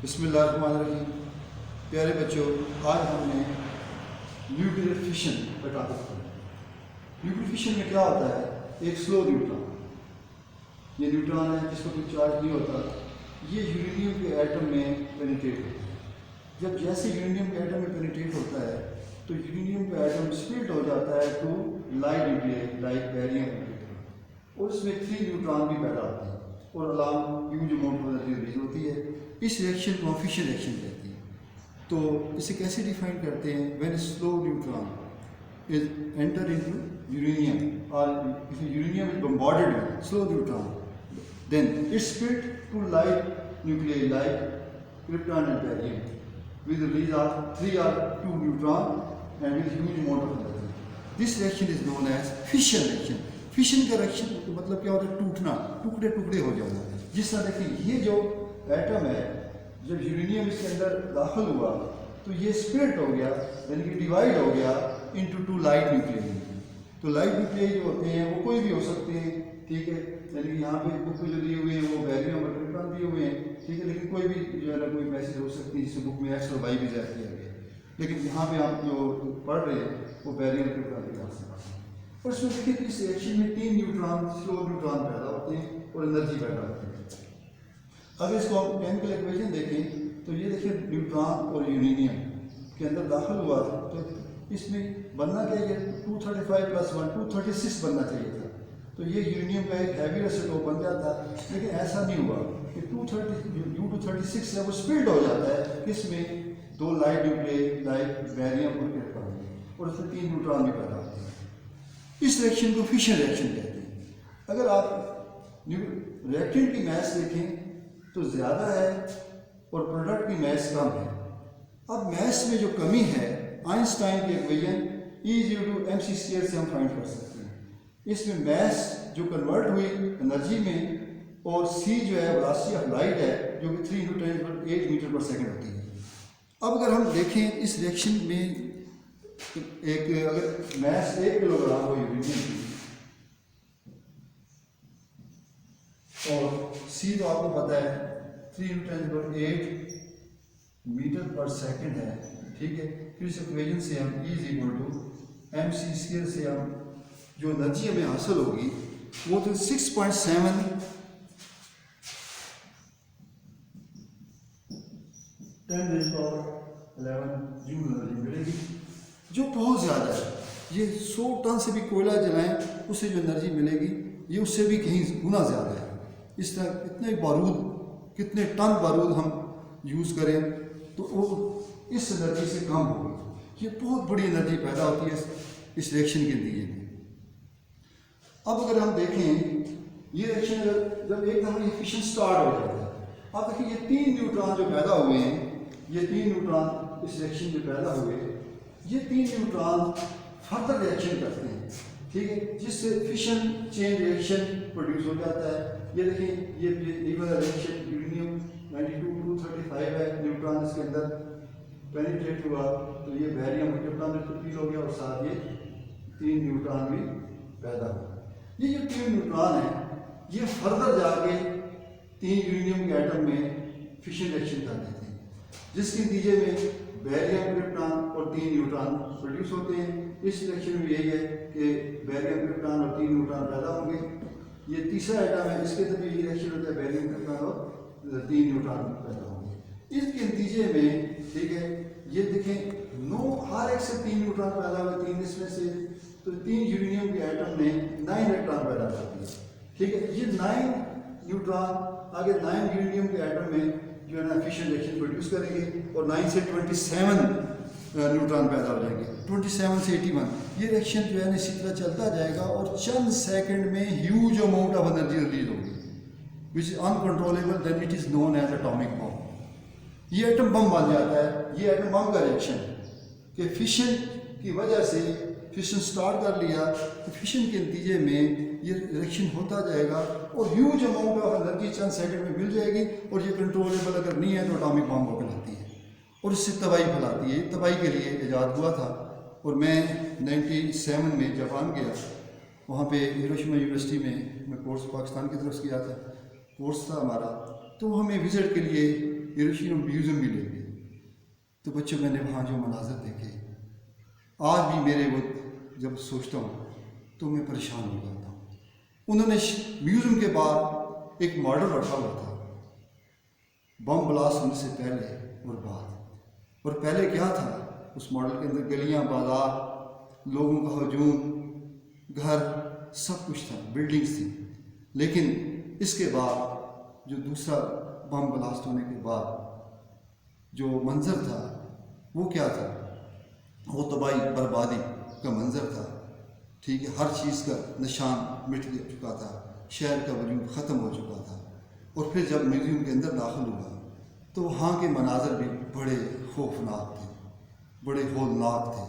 بسم اللہ الرحمن الرحیم. پیارے بچوں، آج ہم نے نیوکلیئر فیشن کا ٹاپک پڑھا. نیوکلیئر فیشن میں کیا ہوتا ہے؟ ایک سلو نیوٹران، یہ نیوٹران ہے جس کو کوئی چارج نہیں ہوتا، یہ یورینیم کے ایٹم میں پینیٹریٹ ہوتا ہے. جب جیسے یورینیم کے ایٹم میں پینیٹریٹ ہوتا ہے تو یورینیم کا ایٹم سپلٹ ہو جاتا ہے ٹو لائٹ نیوکلیائی لائک بیریم نیوکلیائی، اور اس میں 3 نیوٹران بھی پیدا ہوتے ہیں اور الام huge amount of energy release ہوتی ہے. اس ریئیکشن کو ہم فیشن ریئیکشن کہتے ہیں. تو اسے کیسے ڈیفائن کرتے ہیں؟ When slow neutron is enter into uranium اور uranium is bombarded with slow neutron, then it's split to light nuclei like krypton and barium with the release of 3 or 2 neutron and with huge amount of energy. This reaction is known as fission reaction. fission کا reaction مطلب کیا ہوتا ہے؟ ٹوٹنا، ٹکڑے ٹکڑے ہو جانا. جس طرح دیکھیں یہ جو ایٹم ہے، جب یورینیم اس کے اندر داخل ہوا تو یہ اسپلٹ ہو گیا، یعنی کہ ڈیوائڈ ہو گیا انٹو 2 لائٹ نیوکلیائی. تو لائٹ نیوکلیائی جو ہوتے ہیں وہ کوئی بھی ہو سکتے ہیں، ٹھیک ہے. یعنی کہ یہاں پہ بک میں جو دیے ہوئے ہیں وہ بیریم اور کرپٹن دیے ہوئے ہیں، ٹھیک ہے. لیکن کوئی بھی جو ہے نا کوئی میسج ہو سکتی ہے جسے بک میں ایکس اور وائی بھی ظاہر کیا گیا ہے. لیکن یہاں پہ آپ جو پڑھ رہے ہیں وہ بیریم اور کرپٹن کے پاس ہیں. اور اس میں دیکھیے اس ریئیکشن میں 3 نیوٹران سلو نیوٹران پیدا ہوتے ہیں اور انرجی پیدا ہوتی ہے. اگر اس کو ہم کیمیکل ایکویشن دیکھیں تو یہ دیکھیں نیوٹران اور یورینیم کے اندر داخل ہوا تو اس میں بننا کیا ہے؟ 235 + 1 236 بننا چاہیے تھا. تو یہ یورینیم کا ایک ہیوی ایسیٹوپ بن جاتا ہے، لیکن ایسا نہیں ہوا کہ 236 ہے وہ سپلٹ ہو جاتا ہے. اس میں 2 لائٹ نیوکلیائی لائک بیریم اور کرپٹن اور اس میں 3 نیوٹران بھی پیدا ہوتے ہیں. اس ریئیکشن کو فیشن ریئیکشن کہتے ہیں. اگر آپ ریئیکٹنٹ کی میس دیکھیں تو زیادہ ہے اور پروڈکٹ کی میس کم ہے. اب میس میں جو کمی ہے آئنسٹائن کی ایکویشن E=mc² سے ہم فائنڈ کر سکتے ہیں. اس میں میس جو کنورٹ ہوئی انرجی میں اور سی جو ہے ویلاسٹی آف لائٹ ہے جو کہ 3 × 10⁸ میٹر/سیکنڈ ہوتی ہے. اب اگر ہم دیکھیں اس ریئیکشن میں ایک اگر میس 1 کلو گرام ہو یورینیم کی اور سی تو آپ کو پتہ ہے 3 × 10⁸ میٹر/سیکنڈ ہے، ٹھیک ہے. پھر اس ایکویشن سے ہم E=mc² سے ہم جو انرجی ہمیں حاصل ہوگی وہ تو 6.7 10⁻11 جول انرجی ملے گی، جو بہت زیادہ ہے. یہ 100 ٹن سے بھی کوئلہ جلائیں اس سے جو انرجی ملے گی یہ اس سے بھی کہیں گنا زیادہ ہے. اس طرح اتنے بارود، کتنے ٹن بارود ہم یوز کریں تو وہ اس انرجی سے کم ہوگی. یہ بہت بڑی انرجی پیدا ہوتی ہے اس ریئیکشن کے نتیجے میں. اب اگر ہم دیکھیں یہ ریئیکشن جب ایک دفعہ یہ فیشن سٹارٹ ہو جاتا ہے، اب دیکھیں یہ 3 نیوٹران جو پیدا ہوئے ہیں، یہ 3 نیوٹران اس ریئیکشن میں پیدا ہوئے، یہ 3 نیوٹران فردر ریئیکشن کرتے ہیں، ٹھیک ہے، جس سے فیشن چین ریئیکشن پروڈیوس ہو جاتا ہے. یہ دیکھیں یہ والا ریئیکشن یورینیم 92 ہے، نیوٹران اس کے اندر پینیٹریٹ ہوا تو یہ بیریم اور کرپٹن میں تبدیل ہو گیا اور ساتھ یہ 3 نیوٹران بھی پیدا ہوا. یہ جو 3 نیوٹران ہیں یہ فردر جا کے 3 یورینیم کے ایٹم میں فیشن ریئیکشن کر دیتے ہیں، جس کے نتیجے میں بیریم کرپٹن اور 3 نیوٹران پروڈیوس ہوتے ہیں. اس ریئیکشن میں یہی ہے کہ بیریم کرپٹن اور 3 نیوٹران پیدا ہوں گے. یہ تیسرا ایٹم ہے، اس کے اندر یہ ریئیکشن ہوتا ہے، بیریم کرپٹن اور 3 نیوٹران پیدا ہوں گے. اس کے نتیجے میں ٹھیک ہے یہ دیکھیں ہر ایک سے 3 نیوٹران پیدا ہوئے، 3 اس میں سے تو 3 یورینیم کے ایٹم نے 9 الیکٹران پیدا کر دیے، ٹھیک ہے. یہ 9 نیوٹران آگے 9 یورینیم کے ایٹم میں جو ہے نا فیشن ریئیکشن پروڈیوس کریں گے اور 9 سے 27 نیوٹران پیدا ہو جائیں گے، 27 سے 81. یہ ریئیکشن جو ہے نا اسی طرح چلتا جائے گا اور چند سیکنڈ میں huge amount of energy release ہوگی which is uncontrollable, then it is known as atomic bomb. یہ ایٹم بم بن جاتا ہے. یہ ایٹم بم کا ریئیکشن کہ فیشن کی وجہ سے فیشن سٹارٹ کر لیا تو فیشن کے نتیجے میں یہ ریئیکشن ہوتا جائے گا اور ہیوج اماؤنٹ آف انرجی چند سیکنڈ میں مل جائے گی اور یہ کنٹرولیبل اگر نہیں ہے تو اٹامک بم کو کہلاتی ہے اور اس سے تباہی پھیلاتی ہے. تباہی کے لیے ایجاد ہوا تھا. اور میں 97 میں جاپان گیا، وہاں پہ ہیروشیما یونیورسٹی میں کورس پاکستان کی طرف سے کیا تھا، کورس تھا ہمارا. تو ہمیں وزٹ کے لیے ہیروشیما میوزیم بھی لے گئے. تو بچوں میں نے وہاں جو مناظر دیکھے آج بھی میرے وہ جب سوچتا ہوں تو میں پریشان ہو جاتا ہوں. انہوں نے میوزیم کے باہر ایک ماڈل رکھا ہوا تھا بم بلاسٹ ہونے سے پہلے اور بعد. اور پہلے کیا تھا اس ماڈل کے اندر؟ گلیاں، بازار، لوگوں کا ہجوم، گھر، سب کچھ تھا، بلڈنگس تھی. لیکن اس کے بعد جو دوسرا بم بلاسٹ ہونے کے بعد جو منظر تھا وہ کیا تھا؟ وہ تباہی بربادی کا منظر تھا. ٹھیک ہے، ہر چیز کا نشان مٹ چکا تھا، شہر کا وجود ختم ہو چکا تھا. اور پھر جب میوزیم کے اندر داخل ہوا تو وہاں کے مناظر بھی بڑے خوفناک تھے، بڑے ہولناک تھے.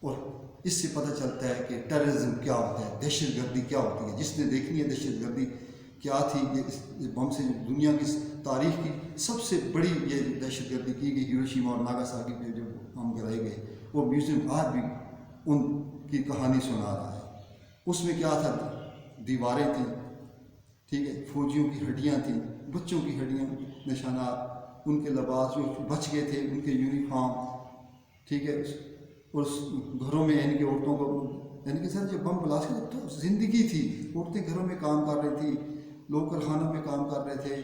اور اس سے پتہ چلتا ہے کہ ٹیررزم کیا ہوتا ہے، دہشت گردی کیا ہوتی ہے. جس نے دیکھنی ہے دہشت گردی کیا تھی، یہ اس بم سے دنیا کی تاریخ کی سب سے بڑی یہ دہشت گردی کی گئی ہیروشیما اور ناگاساکی پہ جو بم گرائے گئے. وہ میوزیم آج بھی ان کی کہانی سنا رہا ہے. اس میں کیا تھا؟ دیواریں تھیں، ٹھیک ہے، فوجیوں کی ہڈیاں تھیں، بچوں کی ہڈیاں، نشانات، ان کے لباس جو بچ گئے تھے، ان کے یونیفارم، ٹھیک ہے. اور گھروں میں یعنی کہ عورتوں کو، یعنی کہ سر جب بم بلاسٹ کیا تو زندگی تھی، عورتیں گھروں میں کام کر رہی تھی، لوگ کارخانوں میں کام کر رہے تھے،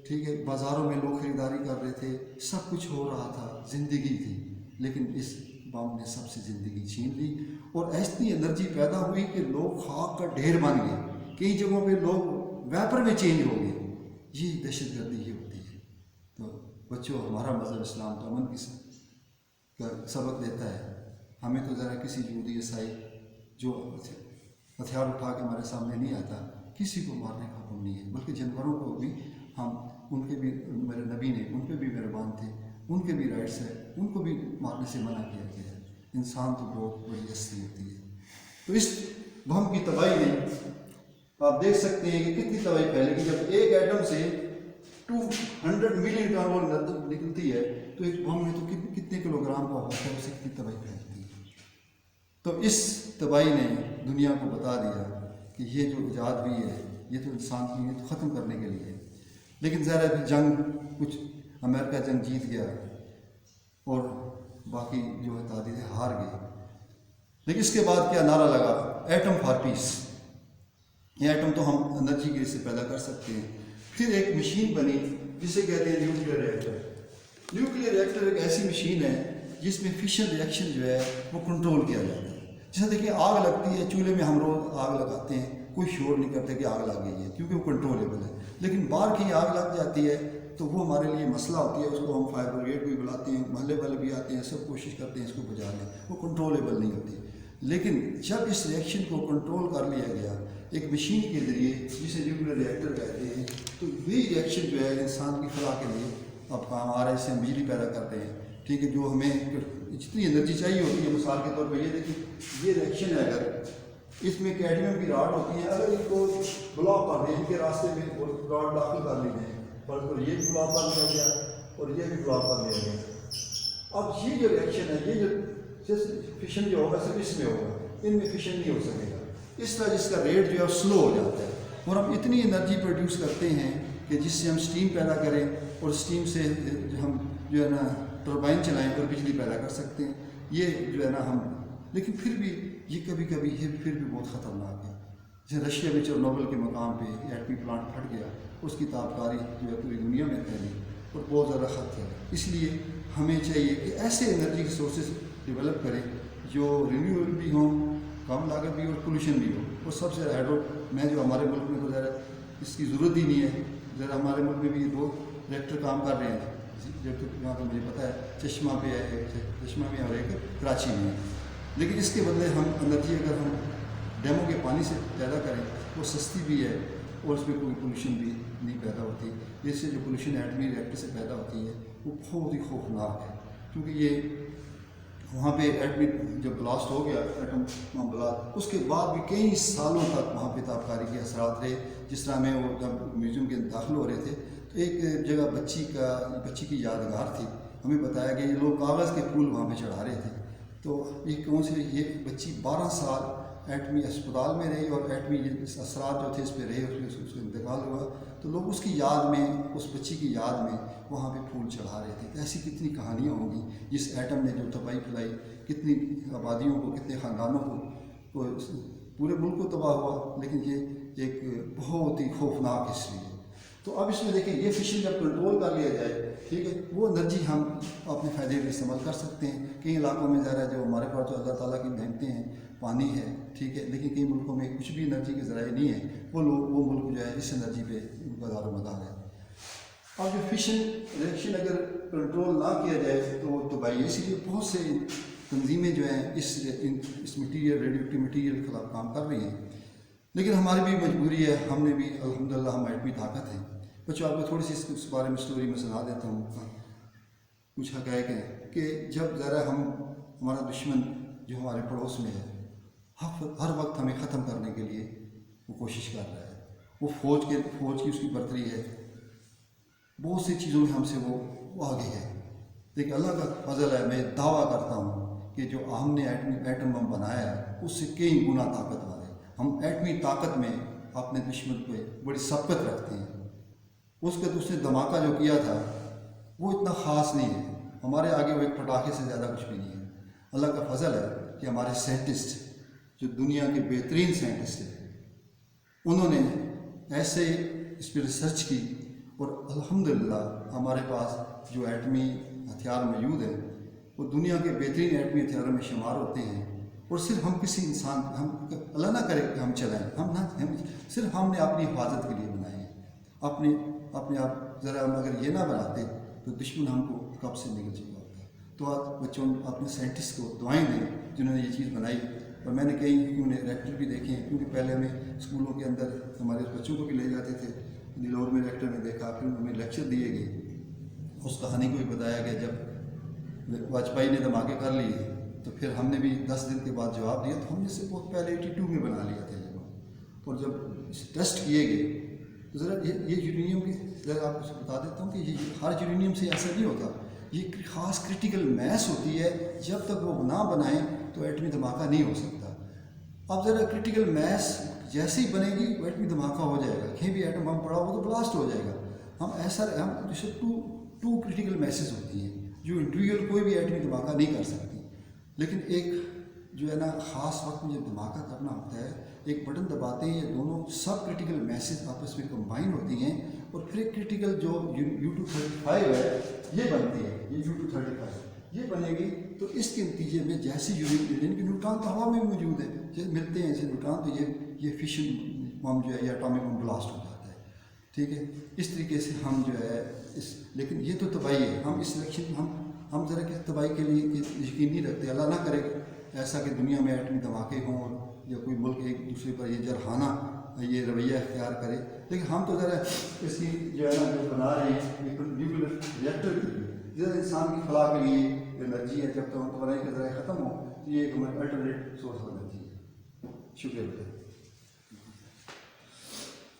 ٹھیک ہے، بازاروں میں لوگ خریداری کر رہے تھے، سب کچھ ہو رہا تھا، زندگی تھی. لیکن اس بم نے سب سے زندگی چھین لی اور ایسی انرجی پیدا ہوئی کہ لوگ خاک کا ڈھیر بن گئے. کئی جگہوں پہ لوگ ویپر میں چینج ہو گئے. یہ دہشت گردی یہ ہوتی ہے. تو بچوں، ہمارا مذہب اسلام تو امن کا سبق دیتا ہے. ہمیں تو ذرا کسی یہودی عیسائی جو ہتھیار اٹھا کے ہمارے سامنے نہیں آتا، کسی کو مارنے کا حکم نہیں ہے. بلکہ جانوروں کو بھی ہم، ان کے بھی میرے نبی نے ان پہ بھی مہربان تھے، ان کے بھی رائٹس ہیں، ان کو بھی مارنے سے منع کیا گیا ہے. انسان تو بہت بڑی ہستی ہوتی ہے. تو اس بم کی تباہی میں آپ دیکھ سکتے ہیں کہ کتنی تباہی پھیلے گی. جب ایک ایٹم سے 200 ملین ٹن وہ نکلتی ہے تو ایک بم میں تو کتنے کلو گرام کا ہوتا ہے، اسے کتنی تباہی پھیلتی ہے. تو اس تباہی نے دنیا کو بتا دیا کہ یہ جو ایجاد ہوئی ہے یہ تو انسان کی نیت ختم کرنے کے لیے ہے. لیکن ظاہر ہے جنگ، کچھ امریکہ جنگ جیت گیا اور باقی جو ہے تعدادیں ہار گئی. لیکن اس کے بعد کیا نعرہ لگا؟ ایٹم فار پیس. یہ ایٹم تو ہم انرجی کے سے پیدا کر سکتے ہیں. پھر ایک مشین بنی جسے کہتے ہیں نیوکلیئر ریئیکٹر. نیوکلیئر ریئیکٹر ایک ایسی مشین ہے جس میں فشن ریئیکشن جو ہے وہ کنٹرول کیا جاتا ہے. جیسے دیکھیں آگ لگتی ہے، چولہے میں ہم روز آگ لگاتے ہیں، کوئی شور نہیں کرتے کہ آگ لگ گئی ہے کیونکہ وہ کنٹرولیبل ہے. لیکن باہر کہیں آگ لگ جاتی ہے تو وہ ہمارے لیے مسئلہ ہوتی ہے. اس کو ہم فائر بریگیڈ بھی بلاتے ہیں، محلے والے بھی آتے ہیں، سب کوشش کرتے ہیں اس کو بجھا لیں، وہ کنٹرولیبل نہیں ہوتی. لیکن جب اس ریئیکشن کو کنٹرول کر لیا گیا ایک مشین کے ذریعے جسے نیوکلیئر ریئیکٹر کہتے ہیں، تو وہی ریئیکشن جو ہے انسان کی فلاح کے لیے اب کام آ رہا ہے. اس سے ہم بجلی پیدا کرتے ہیں، ٹھیک ہے، جو ہمیں جتنی انرجی چاہیے ہوتی ہے. مثال کے طور پہ یہ دیکھیں، یہ ریئیکشن ہے، اگر اس میں کیڈمیم کی راڈ ہوتی ہے، اگر ان کو بلاک کر دیں، ان کے راستے میں وہ راڈ داخل کر لی جائیں، پر یہ بھی بلاک کر دیا گیا اور یہ بھی بلاک کر دیا گیا. اب یہ جو ریئیکشن ہے، یہ جو فشن جو ہوگا صرف اس میں ہوگا، ان میں فشن نہیں ہو سکے گا. اس طرح جس کا ریٹ جو ہے سلو ہو جاتا ہے اور ہم اتنی انرجی پروڈیوس کرتے ہیں کہ جس سے ہم سٹیم پیدا کریں اور سٹیم سے ہم جو ہے نا ٹربائن چلائیں اور بجلی پیدا کر سکتے ہیں. یہ جو ہے نا ہم، لیکن پھر بھی یہ کبھی کبھی یہ پھر بھی بہت خطرناک ہے. جیسے رشیا میں چرنوبل کے مقام پہ ایٹمی پلانٹ پھٹ گیا، اس کی تابکاری جو ہے پوری دنیا میں پھیلی اور بہت زیادہ خطرہ ہے. اس لیے ہمیں چاہیے کہ ایسے انرجی سورسز ڈیولپ کریں جو رینیویبل بھی ہوں، کم لاگت بھی اور پولوشن بھی ہو. اور سب سے ہائیڈرو میں جو ہمارے ملک میں تو ذرا اس کی ضرورت ہی نہیں ہے. ذرا ہمارے ملک میں بھی 2 ریئیکٹر کام کر رہے ہیں، جب تک یہاں پہ مجھے پتہ ہے چشمہ پہ ہے، چشمہ میں اور ایک کراچی میں ہے. لیکن اس کے بدلے ہم انرجی اگر ہم ڈیموں کے پانی سے پیدا کریں وہ سستی بھی ہے اور اس میں کوئی پولوشن بھی نہیں پیدا ہوتی. اس سے جو پولوشن ایٹمی ریئیکٹر سے پیدا ہوتی ہے وہ بہت ہی خوفناک ہے، کیونکہ یہ وہاں پہ ایٹمی جب بلاسٹ ہو گیا ایٹم معاملات، اس کے بعد بھی کئی سالوں تک وہاں پہ تابکاری کے اثرات رہے. جس طرح میں وہ جب میوزیم کے داخل ہو رہے تھے تو ایک جگہ بچی کی یادگار تھی. ہمیں بتایا کہ یہ لوگ کاغذ کے پھول وہاں پہ چڑھا رہے تھے. تو یہ کون سی، یہ بچی 12 سال ایٹمی اسپتال میں رہی اور ایٹمی اثرات جو تھے اس پہ رہے، اس کا انتقال ہوا، تو لوگ اس کی یاد میں، اس بچی کی یاد میں وہاں پہ پھول چڑھا رہے تھے۔ تو ایسی کتنی کہانیاں ہوں گی جس ایٹم نے جو تباہی پھیلائی، کتنی آبادیوں کو، کتنے خاندانوں کو، پورے ملک کو تباہ ہوا، لیکن یہ ایک بہت ہی خوفناک ہسٹری ہے۔ تو اب اس میں دیکھیں یہ فشن جب کنٹرول کر لیا جائے، ٹھیک ہے، وہ انرجی ہم اپنے فائدے میں استعمال کر سکتے ہیں۔ کئی علاقوں میں ظاہر ہے جو ہمارے پاس تو اللہ تعالیٰ کی نعمتیں ہیں، پانی ہے، ٹھیک ہے، لیکن کئی ملکوں میں کچھ بھی انرجی کے ذرائع نہیں ہیں، وہ ملک جو ہے اس انرجی پہ ان کا دار و مدار ہے۔ اب جو فشن ریئیکشن اگر کنٹرول نہ کیا جائے تو وہ تباہی ہے۔ اسی لیے بہت سے تنظیمیں جو ہیں اس مٹیریل، ریڈیو ایکٹیو مٹیریل کے خلاف کام کر رہی ہیں، لیکن ہماری بھی مجبوری ہے، ہم نے بھی الحمدللہ ہم ایٹمی طاقت ہیں۔ بچوں آپ کو تھوڑی سی اس بارے میں سٹوری میں سنا دیتا ہوں، کچھ حقائق ہیں کہ جب ذرا ہمارا دشمن جو ہمارے پڑوس میں ہے ہر وقت ہمیں ختم کرنے کے لیے وہ کوشش کر رہا ہے، وہ فوج کی اس کی برتری ہے، بہت سی چیزوں میں ہم سے وہ آگے ہے، لیکن اللہ کا فضل ہے، میں دعویٰ کرتا ہوں کہ جو ہم نے ایٹم بم بنایا ہے اس سے کئی گنا طاقتور ہے۔ ہم ایٹمی طاقت میں اپنے دشمن پہ بڑی سبقت رکھتے ہیں۔ اس نے دھماکہ جو کیا تھا وہ اتنا خاص نہیں ہے، ہمارے آگے وہ ایک پٹاخے سے زیادہ کچھ بھی نہیں ہے۔ اللہ کا فضل ہے کہ ہمارے سائنٹسٹ جو دنیا کے بہترین سائنٹسٹ ہیں، انہوں نے ایسے اس پہ ریسرچ کی، اور الحمدللہ ہمارے پاس جو ایٹمی ہتھیار موجود ہیں وہ دنیا کے بہترین ایٹمی ہتھیاروں میں شمار ہوتے ہیں۔ اور صرف ہم کسی انسان، ہم اللہ نہ کرے کہ ہم چلائیں، صرف ہم نے اپنی حفاظت کے لیے بنائے ہیں، اپنے آپ ذرا ہم اگر یہ نہ بناتے تو دشمن ہم کو کب سے نکل چکا ہوتا ہے۔ تو آپ بچوں اپنے سائنٹسٹ کو دعائیں دیں جنہوں نے یہ چیز بنائی۔ اور میں نے کئی ریئیکٹر بھی دیکھے ہیں، کیونکہ پہلے ہمیں اسکولوں کے اندر ہمارے بچوں کو بھی لے جاتے تھے، لاہور میں ریئیکٹر میں دیکھا، پھر ہمیں لیکچر دیے گئے، اس کہانی کو بھی بتایا گیا جب واجپئی نے دھماکے کر لیے تو پھر ہم نے بھی 10 دن کے بعد جواب دیا، تو ہم نے سے بہت پہلے 82 میں بنا لیا تھا یہ، اور جب ٹیسٹ کیے گئے تو ذرا یہ یورینیم کے ذرا آپ کو بتا دیتا ہوں کہ یہ ہر یورینیم سے ایسا نہیں ہوتا، یہ خاص کرٹیکل میس ہوتی ہے، جب تک وہ نہ بنائیں تو ایٹمی دھماکہ نہیں ہو سکتا۔ اب ذرا کرٹیکل میس جیسے ہی بنے گی وہ ایٹمی دھماکہ ہو جائے گا، کہیں بھی ایٹم بم پڑا ہو تو بلاسٹ ہو جائے گا۔ ہم جیسے ٹو کرٹیکل میسز ہوتی ہیں جو انڈیویجول کوئی بھی ایٹمی دھماکہ نہیں کر سکتی، لیکن ایک جو ہے نا خاص وقت میں جب دھماکہ کرنا ہوتا ہے، ایک بٹن دباتے ہیں، یہ دونوں سب کرٹیکل میسز آپس میں کمبائن ہوتی ہیں، اور پھر ایک کرٹیکل جو U-235 ہے یہ بنتی ہے، یہ U-235 یہ بنے گی، تو اس کے نتیجے میں جیسے یورینیم کے نیوٹران تو ہوا میں موجود ہے، جب ملتے ہیں ایسے نیوٹران تو یہ فشن بم جو ہے یا اٹامک بم بلاسٹ ہو جاتا ہے، ٹھیک ہے۔ اس طریقے سے ہم جو ہے لیکن یہ تو تباہی ہے، ہم اس سلیکشن ہم ذرا کہ تباہی کے لیے یقین نہیں رکھتے، اللہ نہ کرے ایسا کہ دنیا میں ایٹمی دھماکے ہوں یا کوئی ملک ایک دوسرے پر یہ جرحانہ یہ رویہ اختیار کرے، لیکن ہم تو ذرا اس کی جو ہے نا جو بنا رہے ہیں نیوکلیر ریئیکٹر کے لیے، ذرا انسان کی فلاح کے لیے انرجی ہے، جب تک ہم توانائی کے ذرائع ختم ہوں تو یہ ایک ہمارا الٹرنیٹ سورس آف انرجی ہے۔ شکریہ۔